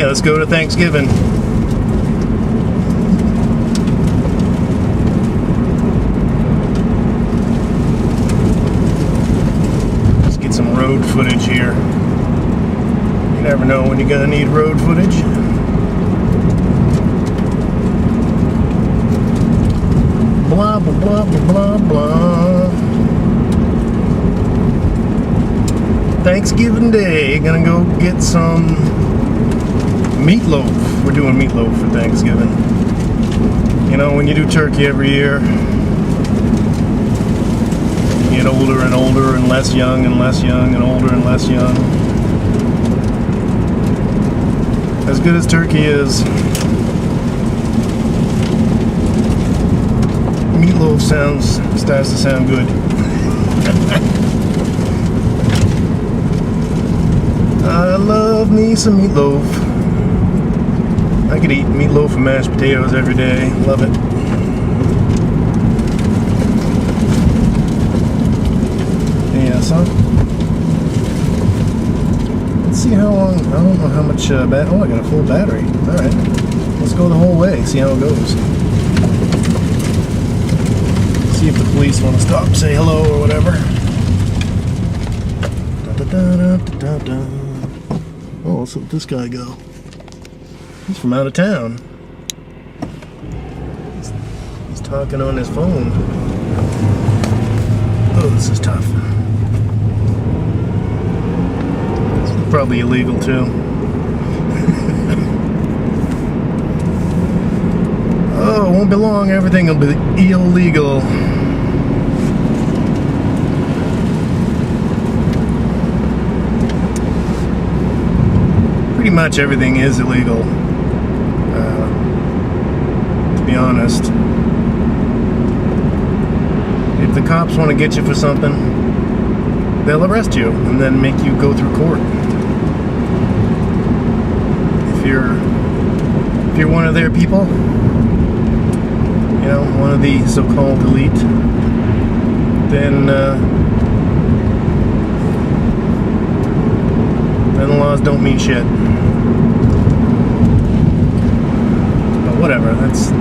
Yeah, let's go to Thanksgiving. Let's get some road footage here. You never know when you're gonna need road footage. Blah, blah, blah, blah, blah. Thanksgiving Day, gonna go get some meatloaf. We're doing meatloaf for Thanksgiving. You know, when you do turkey every year, you get older and older and less young and less young and older and less young. As good as turkey is, meatloaf starts to sound good. I love me some meatloaf. I could eat meatloaf and mashed potatoes every day. Love it. Yeah, so let's see how long. I don't know how much. Oh, I got a full battery. All right, let's go the whole way. See how it goes. See if the police want to stop, say hello or whatever. Da, da, da, da, da, da. Oh, let's let this guy go. He's from out of town. He's talking on his phone. Oh, this is tough. It's probably illegal too. Oh, it won't be long. Everything will be illegal. Pretty much everything is illegal. To be honest, if the cops want to get you for something, they'll arrest you and then make you go through court. If you're one of their people, you know, one of the so-called elite, then the laws don't mean shit. But whatever, that's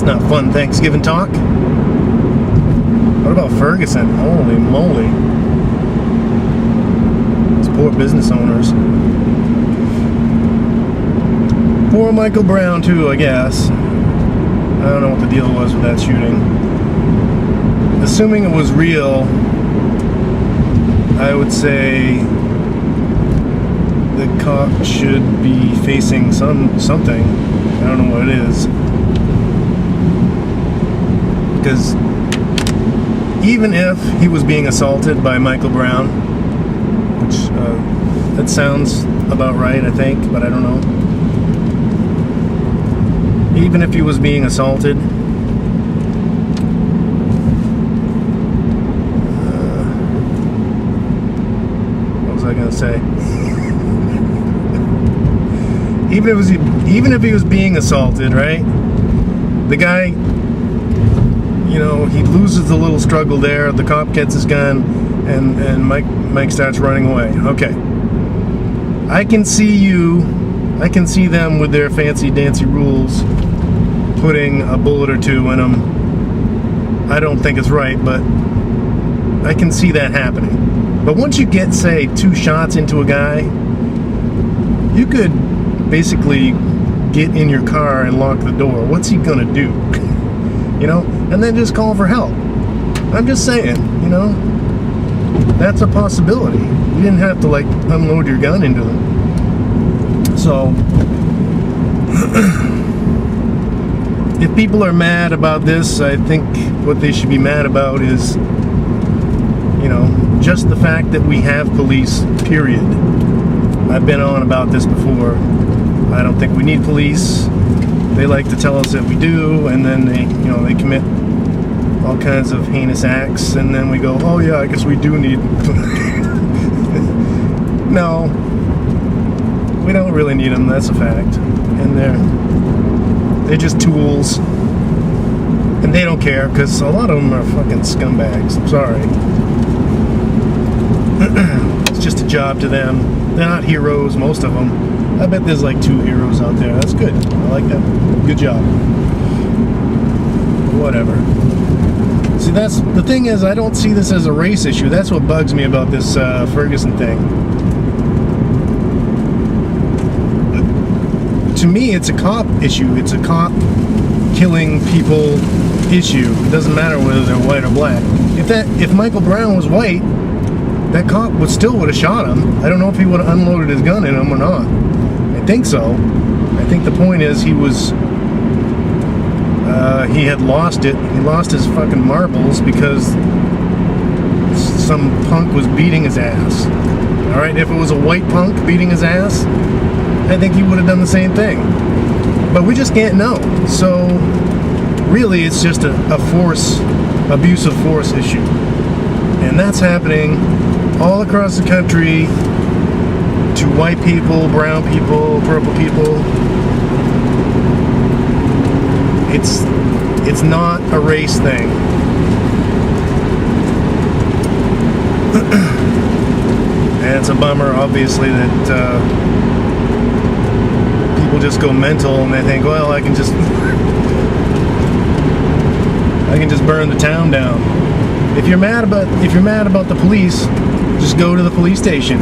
not fun Thanksgiving talk. What about Ferguson? Holy moly. These poor business owners. Poor Michael Brown too, I guess. I don't know what the deal was with that shooting. Assuming it was real, I would say the cop should be facing something. I don't know what it is. Because even if he was being assaulted by Michael Brown, which that sounds about right, I think, but I don't know. Even if he was being assaulted, what was I going to say? Even if he was being assaulted, right? The guy, you know, he loses the little struggle there. The cop gets his gun, and Mike starts running away. Okay, I can see them with their fancy dancy rules putting a bullet or two in him. I don't think it's right, but I can see that happening. But once you get, say, 2 shots into a guy, you could basically get in your car and lock the door. What's he gonna do? You know? And then just call for help. I'm just saying, you know? That's a possibility. You didn't have to, like, unload your gun into them. So if people are mad about this, I think what they should be mad about is, you know, just the fact that we have police, period. I've been on about this before. I don't think we need police. They like to tell us that we do, and then they commit all kinds of heinous acts, and then we go, oh yeah, I guess we do need No, we don't really need them, that's a fact. And they're just tools, and they don't care, because a lot of them are fucking scumbags. I'm sorry. It's just a job to them. They're not heroes, most of them. I bet there's like 2 heroes out there. That's good. I like that. Good job. Whatever. See, that's the thing is, I don't see this as a race issue. That's what bugs me about this Ferguson thing. To me, it's a cop issue. It's a cop killing people issue. It doesn't matter whether they're white or black. If Michael Brown was white, that cop would have shot him. I don't know if he would have unloaded his gun in him or not. I think so. I think the point is he had lost it. He lost his fucking marbles because some punk was beating his ass. Alright, if it was a white punk beating his ass, I think he would have done the same thing. But we just can't know. So, really, it's just a abuse of force issue. And that's happening all across the country to white people, brown people, purple people. It's not a race thing. And it's a bummer, obviously, that people just go mental and they think, well, I can just burn the town down. If you're mad about the police, just go to the police station.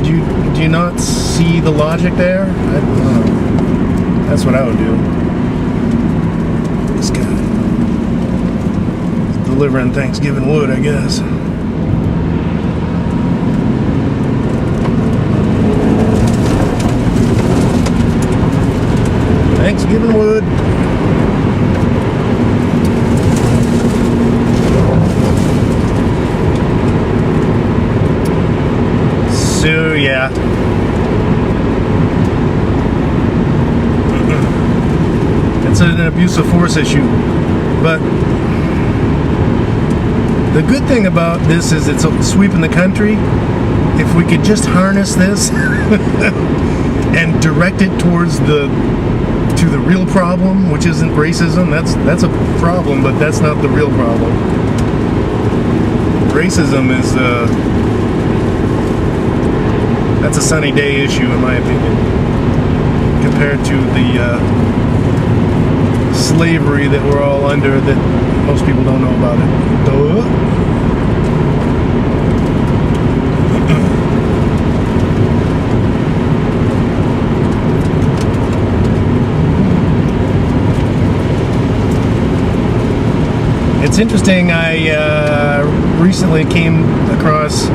Do you not see the logic there? I don't know. That's what I would do. This guy is delivering Thanksgiving wood, I guess. Thanksgiving wood. So, yeah. It's an abuse of force issue. But the good thing about this is it's sweeping the country. If we could just harness this and direct it towards the real problem, which isn't racism. That's a problem, but that's not the real problem. Racism is that's a sunny day issue, in my opinion, compared to the slavery that we're all under that most people don't know about it. Duh. It's interesting, I recently came across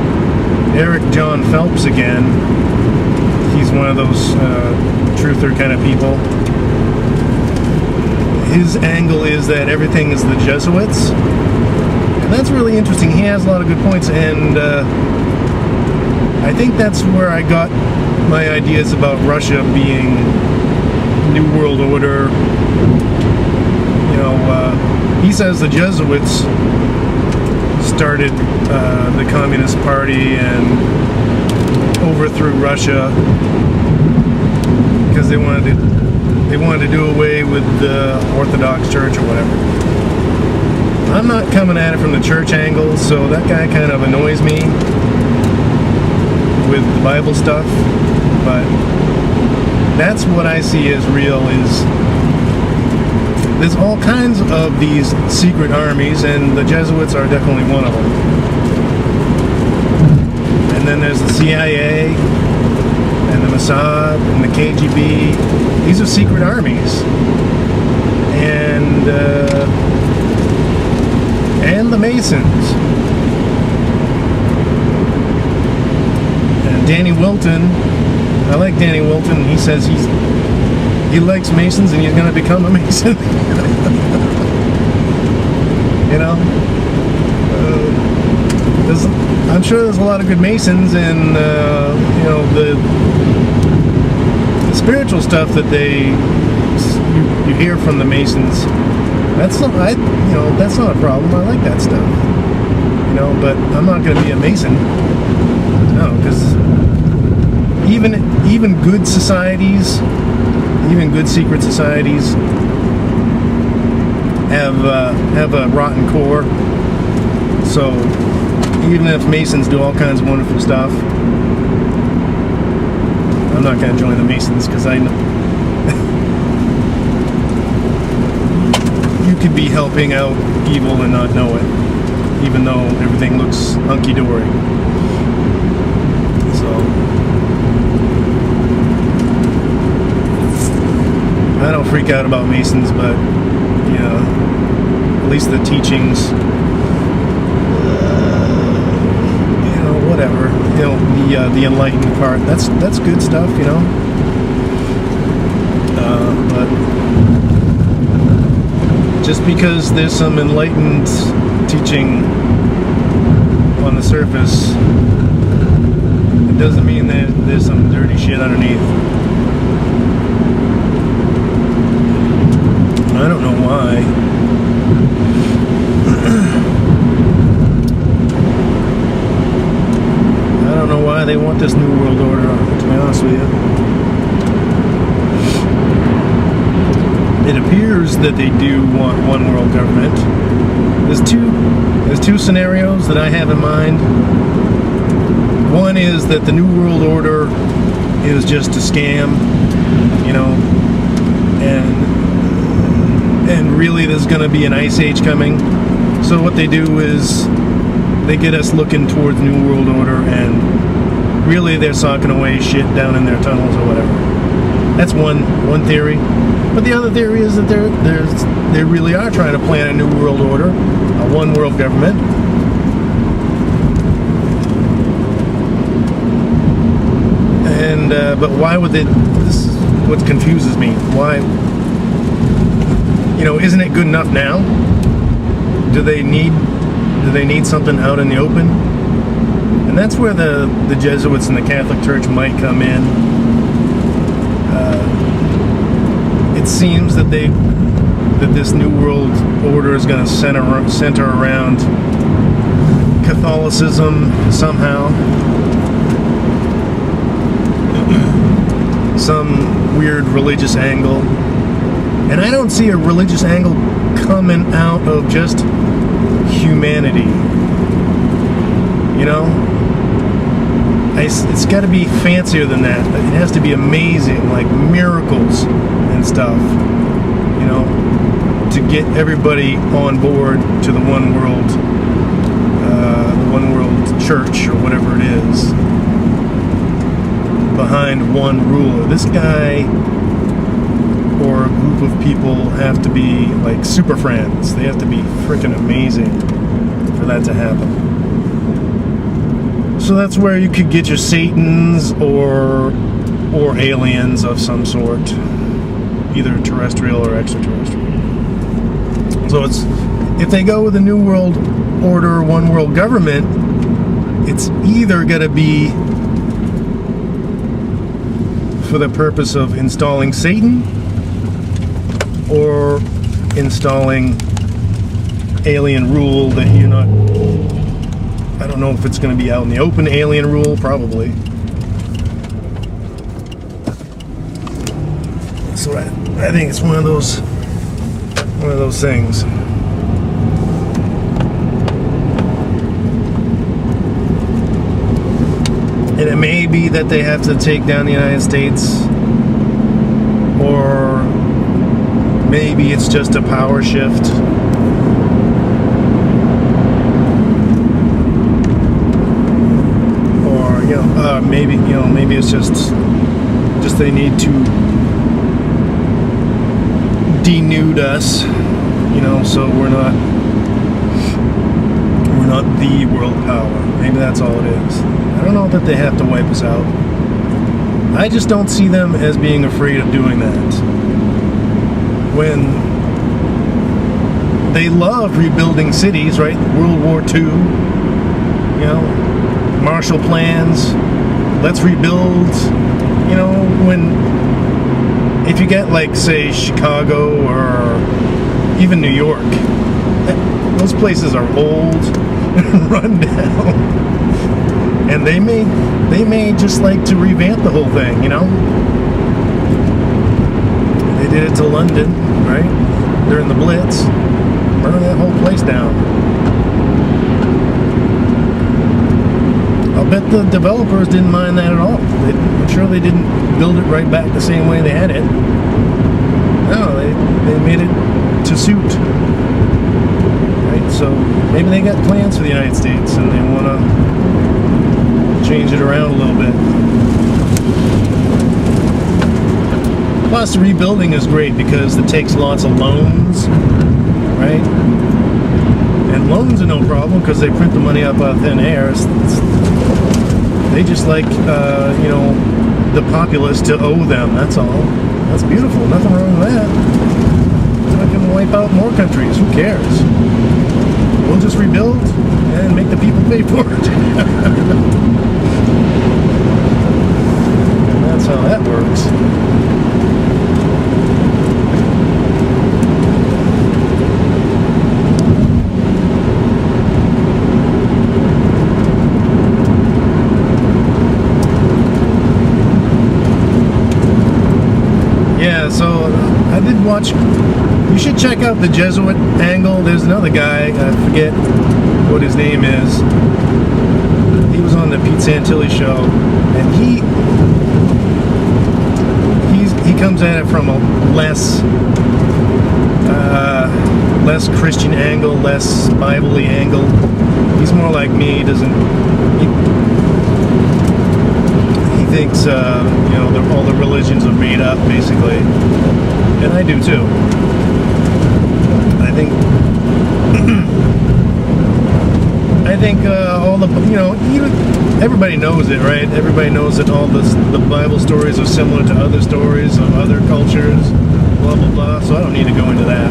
Eric John Phelps again. He's one of those truther kind of people. His angle is that everything is the Jesuits. And that's really interesting. He has a lot of good points, and I think that's where I got my ideas about Russia being New World Order. You know, he says the Jesuits started the Communist Party and overthrew Russia because they wanted to do away with the Orthodox Church or whatever. I'm not coming at it from the church angle, so that guy kind of annoys me with the Bible stuff, but that's what I see as real. Is there's all kinds of these secret armies, and the Jesuits are definitely one of them. And then there's the CIA, and the Mossad, and the KGB. These are secret armies. And the Masons. And Danny Wilton, I like Danny Wilton. He says he likes Masons and he's going to become a Mason. You know? I'm sure there's a lot of good Masons, and you know, the spiritual stuff that you hear from the Masons. That's not a problem. I like that stuff. You know, but I'm not going to be a Mason. No, because even good societies, even good secret societies, have a rotten core. So even if Masons do all kinds of wonderful stuff, I'm not going to join the Masons because I know you could be helping out evil and not know it, even though everything looks hunky-dory. So I don't freak out about Masons, but you know, at least the teachings, you know, whatever, you know, the enlightened part, that's good stuff, you know. But just because there's some enlightened teaching on the surface, it doesn't mean that there's some dirty shit underneath. I don't know why. I don't know why they want this New World Order, to be honest with you. It appears that they do want one world government. There's two scenarios that I have in mind. One is that the New World Order is just a scam, you know, and really there's going to be an ice age coming. So what they do is they get us looking towards New World Order, and really they're socking away shit down in their tunnels or whatever. That's one theory. But the other theory is that they really are trying to plan a New World Order, a one world government. And but why would they? This is what confuses me. Why? You know, isn't it good enough now? Do they need something out in the open? And that's where the Jesuits and the Catholic Church might come in. It seems that this New World Order is going to center around Catholicism somehow. Some weird religious angle. And I don't see a religious angle coming out of just humanity. You know? It's got to be fancier than that. It has to be amazing, like miracles and stuff. You know? To get everybody on board to the one world church or whatever it is. Behind one ruler. This guy or a group of people have to be like super friends. They have to be freaking amazing for that to happen. So that's where you could get your Satans or aliens of some sort, either terrestrial or extraterrestrial. So if they go with a New World Order, one world government, it's either going to be for the purpose of installing Satan or installing alien rule that you're not. I don't know if it's going to be out in the open alien rule, probably. So I think it's one of those things. And it may be that they have to take down the United States, or maybe it's just a power shift. Or maybe it's just they need to denude us, so we're not the world power. Maybe that's all it is. I don't know that they have to wipe us out. I just don't see them as being afraid of doing that. When they love rebuilding cities, right? World War II, Marshall plans, let's rebuild, if you get like, say, Chicago or even New York, those places are old and run down. And they may just like to revamp the whole thing, They did it to London, right? During the Blitz. Burn that whole place down. I'll bet the developers didn't mind that at all. I'm sure they didn't build it right back the same way they had it. No, they made it to suit. Right? So maybe they got plans for the United States and they want to change it around a little bit. Plus, the rebuilding is great because it takes lots of loans, right? And loans are no problem because they print the money up out of thin air. They just like, the populace to owe them, that's all. That's beautiful, nothing wrong with that. I can wipe out more countries, who cares? We'll just rebuild and make the people pay for it. And that's how that works. So I did watch. You should check out the Jesuit angle. There's another guy. I forget what his name is. He was on the Pete Santilli show, and he comes at it from a less Christian angle, less Bible-y angle. He's more like me. He thinks all the religions are made up, basically, and I do too. I think all the everybody knows it, right? Everybody knows that all the Bible stories are similar to other stories of other cultures, blah blah blah. So I don't need to go into that.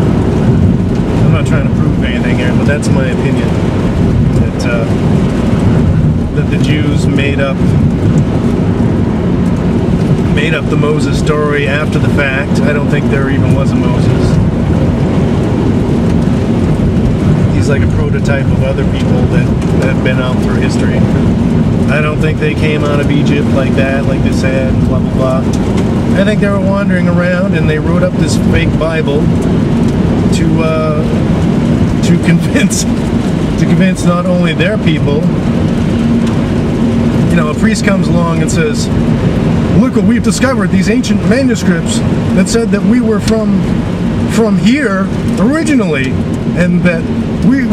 I'm not trying to prove anything here, but that's my opinion. That the Jews made up the Moses story after the fact. I don't think there even was a Moses. He's like a prototype of other people that have been out through history. I don't think they came out of Egypt like that, like they said, blah blah blah. I think they were wandering around and they wrote up this fake Bible to convince not only their people. A priest comes along and says, "Look what we've discovered, these ancient manuscripts that said that we were from here originally, and that we..."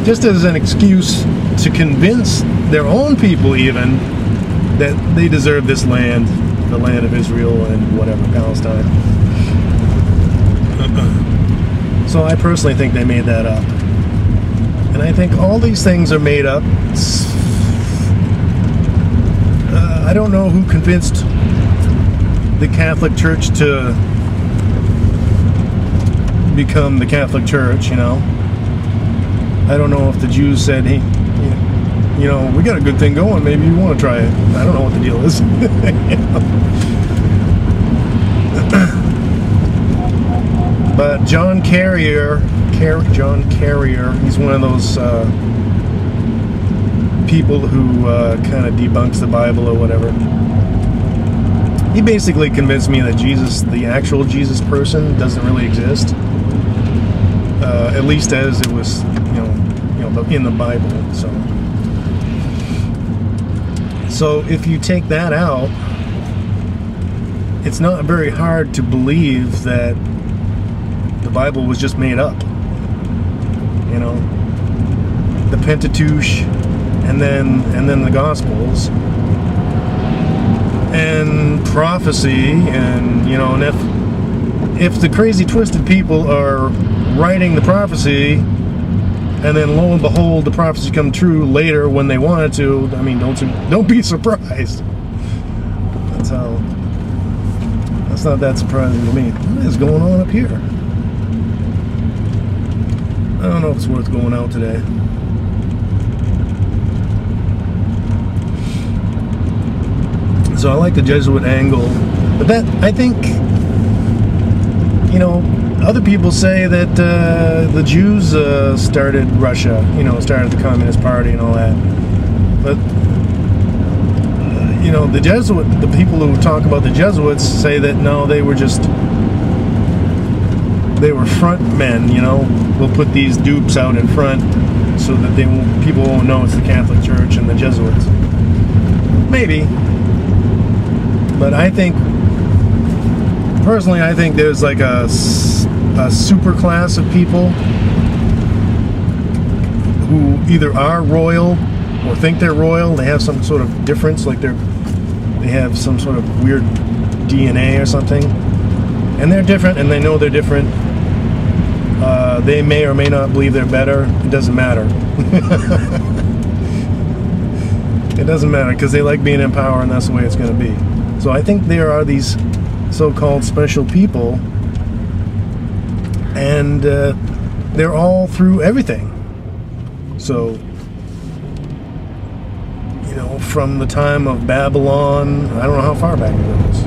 just as an excuse to convince their own people even that they deserve this land, the land of Israel and whatever, Palestine. So I personally think they made that up. And I think all these things are made up. I don't know who convinced the Catholic Church to become the Catholic Church, I don't know if the Jews said, "Hey, we got a good thing going, maybe you want to try it." I don't know what the deal is. But John Carrier, he's one of those people who kind of debunks the Bible or whatever. He basically convinced me that Jesus, the actual Jesus person, doesn't really exist. At least as it was, in the Bible. So if you take that out, it's not very hard to believe that the Bible was just made up. The Pentateuch, and then the Gospels, and prophecy, and and if the crazy twisted people are writing the prophecy, and then lo and behold the prophecy come true later when they wanted to, don't be surprised. That's not that surprising to me. What is going on up here? I don't know if it's worth going out today. So I like the Jesuit angle, but that, I think, other people say that the Jews started Russia, started the Communist Party and all that. But the people who talk about the Jesuits say that no, they were front men. We'll put these dupes out in front so that people won't know it's the Catholic Church and the Jesuits. Maybe. But I think, personally, I think there's like a super class of people who either are royal or think they're royal. They have some sort of difference, like they have some sort of weird DNA or something, and they're different, and they know they're different. They may or may not believe they're better. It doesn't matter. It doesn't matter, because they like being in power, and that's the way it's going to be. So I think there are these so-called special people, and they're all through everything. So, you know, from the time of Babylon, I don't know how far back it goes.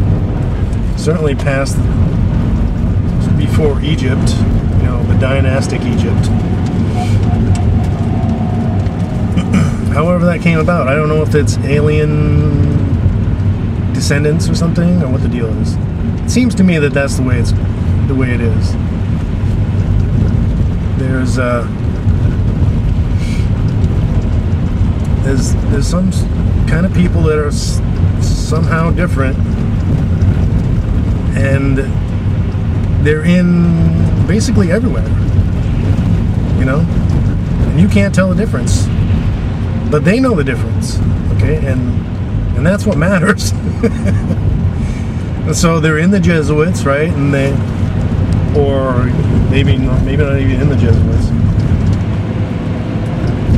Certainly past, before Egypt, you know, the dynastic Egypt. However that came about, I don't know if it's alien descendants or something, or what the deal is. It seems to me that that's the way it is. There's some kind of people that are somehow different, and they're in basically everywhere, you know, and you can't tell the difference, but they know the difference, okay, and that's what matters. And so they're in the Jesuits, right, and or maybe not even in the Jesuits,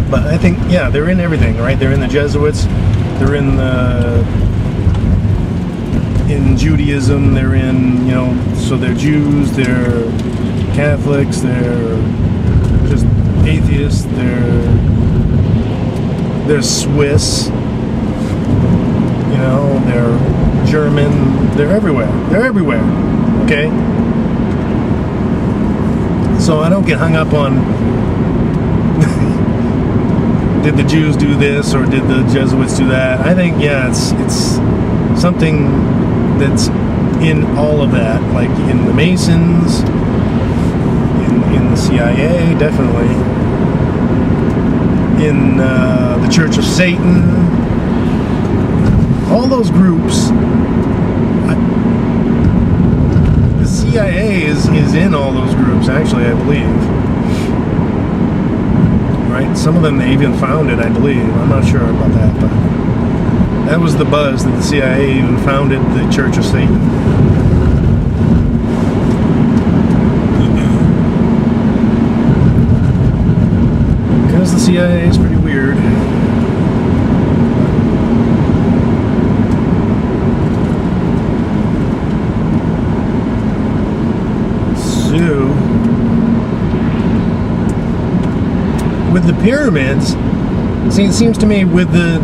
but I think, yeah, they're in everything, right? They're in the Jesuits, they're in Judaism, they're in, you know, so they're Jews, they're Catholics, they're just atheists, they're Swiss, you know, they're German, they're everywhere, okay? So I don't get hung up on did the Jews do this or did the Jesuits do that. I think, yeah, it's something that's in all of that, like in the Masons, in the CIA, definitely, in the Church of Satan, all those groups. The CIA is in all those groups, actually, I believe. Right? Some of them they even founded, I believe. I'm not sure about that, but that was the buzz, that the CIA even founded the Church of Satan. Because the CIA is pretty weird. So, with the pyramids, see, it seems to me with the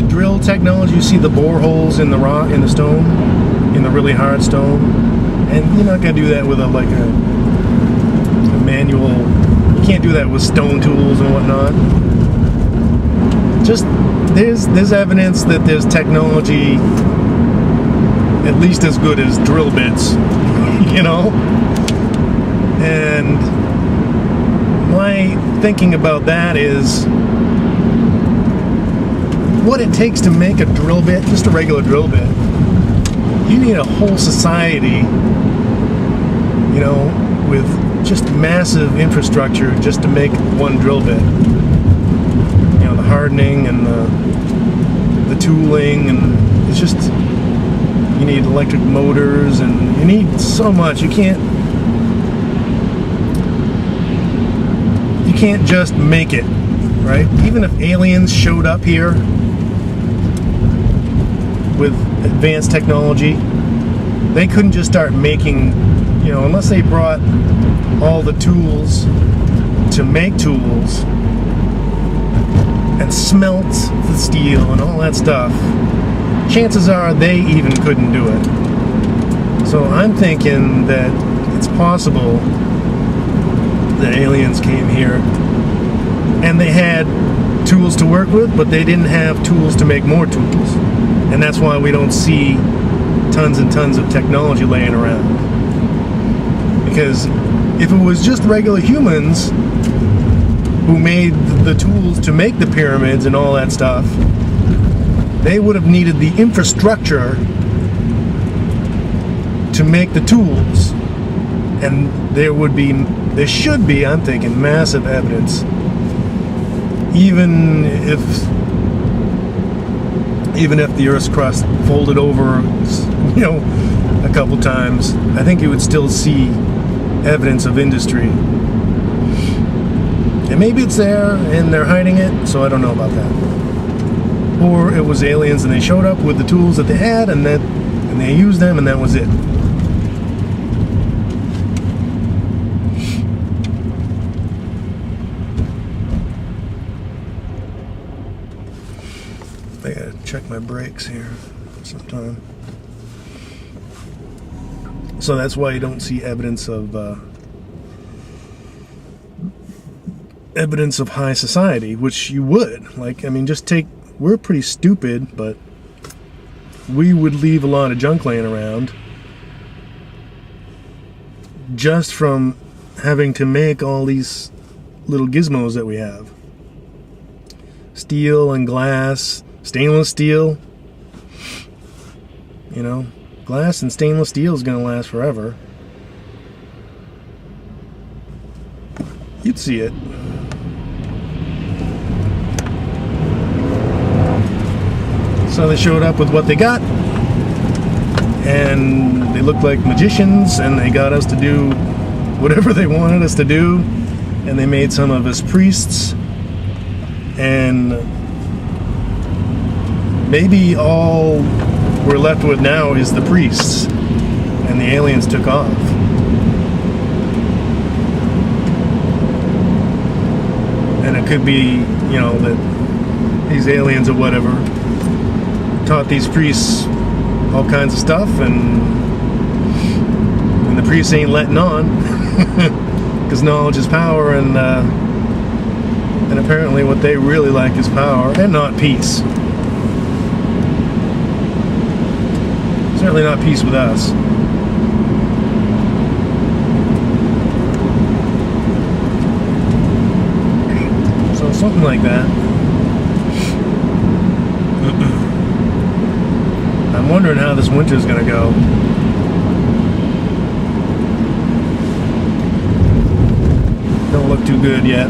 drill technology, you see the boreholes in the rock, in the stone, in the really hard stone, and you're not going to do that with a manual. You can't do that with stone tools and whatnot. Just there's evidence that there's technology at least as good as drill bits, you know. And my thinking about that is what it takes to make a drill bit, just a regular drill bit. You need a whole society, you know, with just massive infrastructure just to make one drill bit. You know, the hardening and the tooling, and it's just, you need electric motors, and you need so much. You can't just make it, right? Even if aliens showed up here with advanced technology, they couldn't just start making, you know, unless they brought all the tools to make tools and smelt the steel and all that stuff. Chances are they even couldn't do it. So I'm thinking that it's possible the aliens came here and they had tools to work with, but they didn't have tools to make more tools. And that's why we don't see tons and tons of technology laying around. Because If it was just regular humans who made the tools to make the pyramids and all that stuff, they would have needed the infrastructure to make the tools. And there should be, I'm thinking, massive evidence. Even if the Earth's crust folded over, a couple times, I think you would still see evidence of industry. And maybe it's there and they're hiding it, so I don't know about that. Or it was aliens and they showed up with the tools that they had and they used them and that was it. I gotta check my brakes here sometime. So that's why you don't see evidence of high society, which you would. We're pretty stupid, but we would leave a lot of junk laying around just from having to make all these little gizmos that we have. Steel and glass, stainless steel. Glass and stainless steel is going to last forever. You'd see it. So they showed up with what they got, and they looked like magicians, and they got us to do whatever they wanted us to do, and they made some of us priests, and maybe all we're left with now is the priests, and the aliens took off. And it could be, that these aliens or whatever taught these priests all kinds of stuff, and the priests ain't letting on, because knowledge is power, and apparently what they really like is power and not peace. Certainly not peace with us. So something like that. I'm wondering how this winter's gonna go. Don't look too good yet.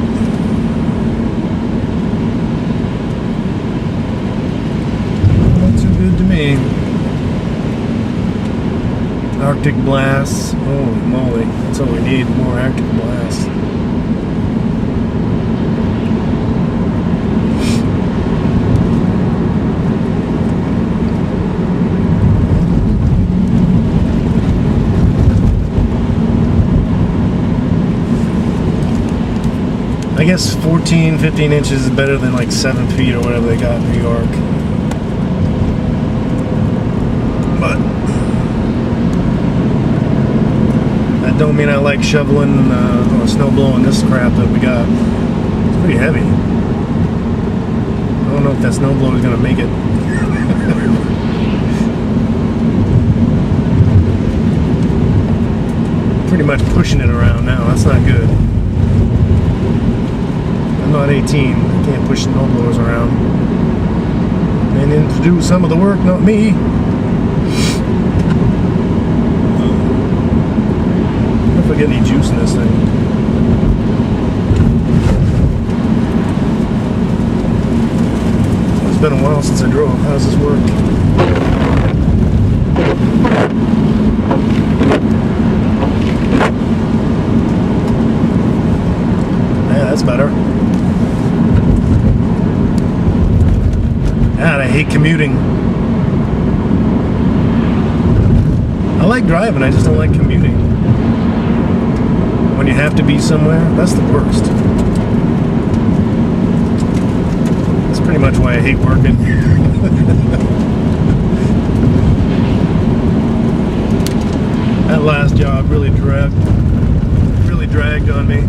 Not too good to me. Arctic blasts. Holy moly. That's all we need, more Arctic blasts. I guess 14, 15 inches is better than like 7 feet or whatever they got in New York. But that don't mean I like shoveling or snow blowing this crap that we got. It's pretty heavy. I don't know if that snow blower is going to make it. Pretty much pushing it around now. That's not good. I'm not 18. I can't push snow blowers around. And then to do some of the work, not me. If I get any juice in this thing. It's been a while since I drove. How does this work? Yeah, that's better. God, I hate commuting. I like driving, I just don't like commuting. When you have to be somewhere, that's the worst. That's pretty much why I hate working. That last job really dragged on me.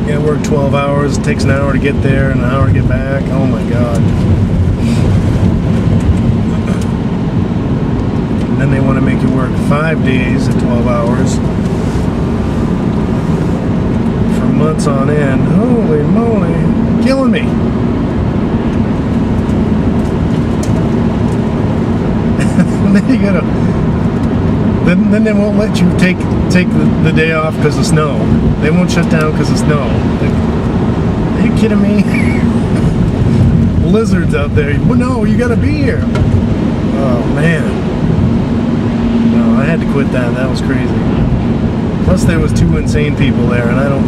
Yeah, I work 12 hours, it takes an hour to get there and an hour to get back. Oh my God. And then they want to make you work 5 days at 12 hours for months on end. Holy moly, killing me. Then you gotta. Then they won't let you take the day off because of snow. They won't shut down because of snow. Like, are you kidding me? Blizzards out there. Well, no, you gotta be here. Oh man. No, I had to quit that. That was crazy. Plus, there was 2 insane people there, and I don't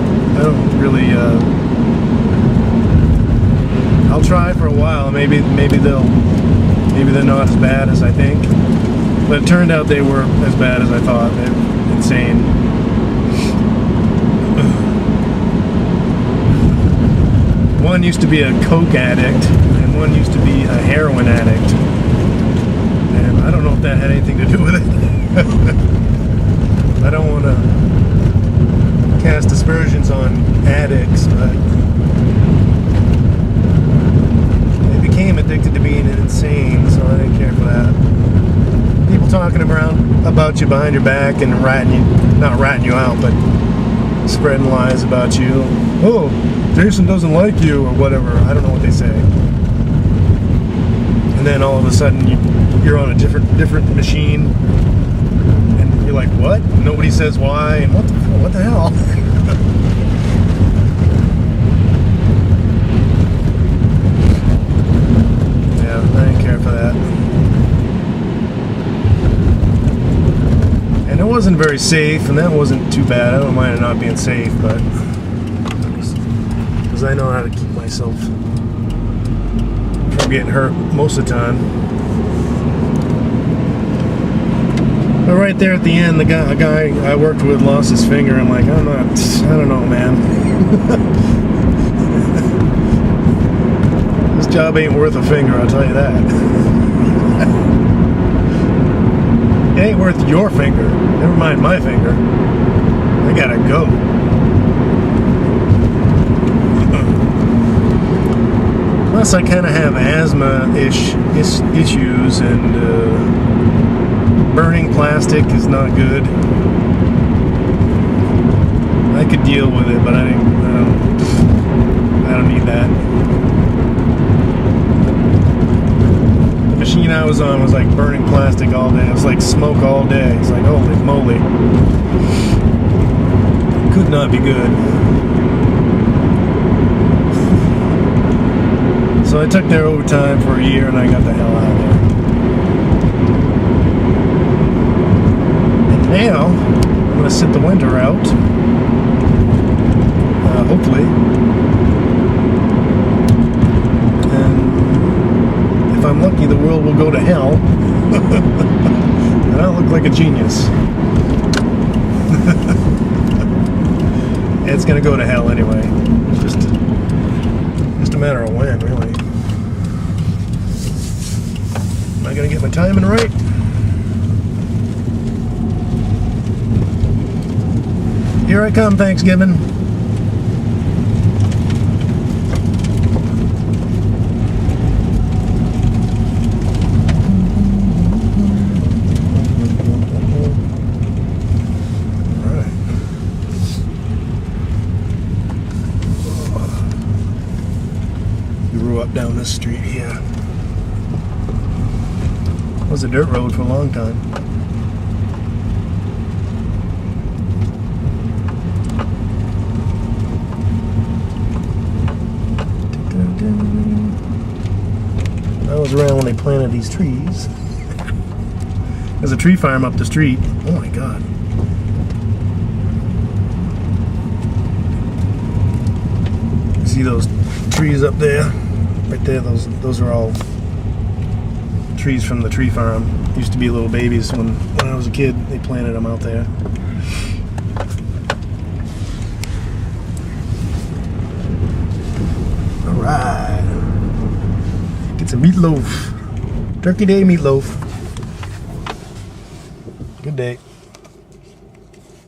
really. I'll try for a while. Maybe they're not as bad as I think. But it turned out they were as bad as I thought. They're insane. One used to be a coke addict, and one used to be a heroin addict. And I don't know if that had anything to do with it. I don't want to cast aspersions on addicts, but they became addicted to being insane, so I didn't care for that. People talking about you behind your back and not ratting you out, but spreading lies about you. Oh, Jason doesn't like you, or whatever. I don't know what they say. And then all of a sudden you're on a different machine, and you're like, what? Nobody says why, and what the hell? Yeah, I didn't care for that. And it wasn't very safe, and that wasn't too bad. I don't mind it not being safe, but because I know how to keep myself from getting hurt most of the time. But right there at the end, a guy I worked with lost his finger. I'm like, I don't know, man. This job ain't worth a finger, I'll tell you that. It ain't worth your finger. Never mind my finger. I gotta go. Plus, I kind of have asthma-ish issues, and burning plastic is not good. I could deal with it, but I don't need that. The machine I was on was like burning plastic all day. It was like smoke all day. It's like, holy moly. Could not be good. So I took their overtime for a year, and I got the hell out of there. And now I'm going to sit the winter out. Hopefully. And if I'm lucky, the world will go to hell. And I'll look like a genius. It's going to go to hell anyway. It's just a matter of when, really. Am I going to get my timing right? Here I come, Thanksgiving. Up down this street here. It was a dirt road for a long time. I was around when they planted these trees. There's a tree farm up the street. Oh my god. See those trees up there? Right there, those are all trees from the tree farm. Used to be little babies when I was a kid. They planted them out there. All right, get some meatloaf. Turkey Day meatloaf. Good day.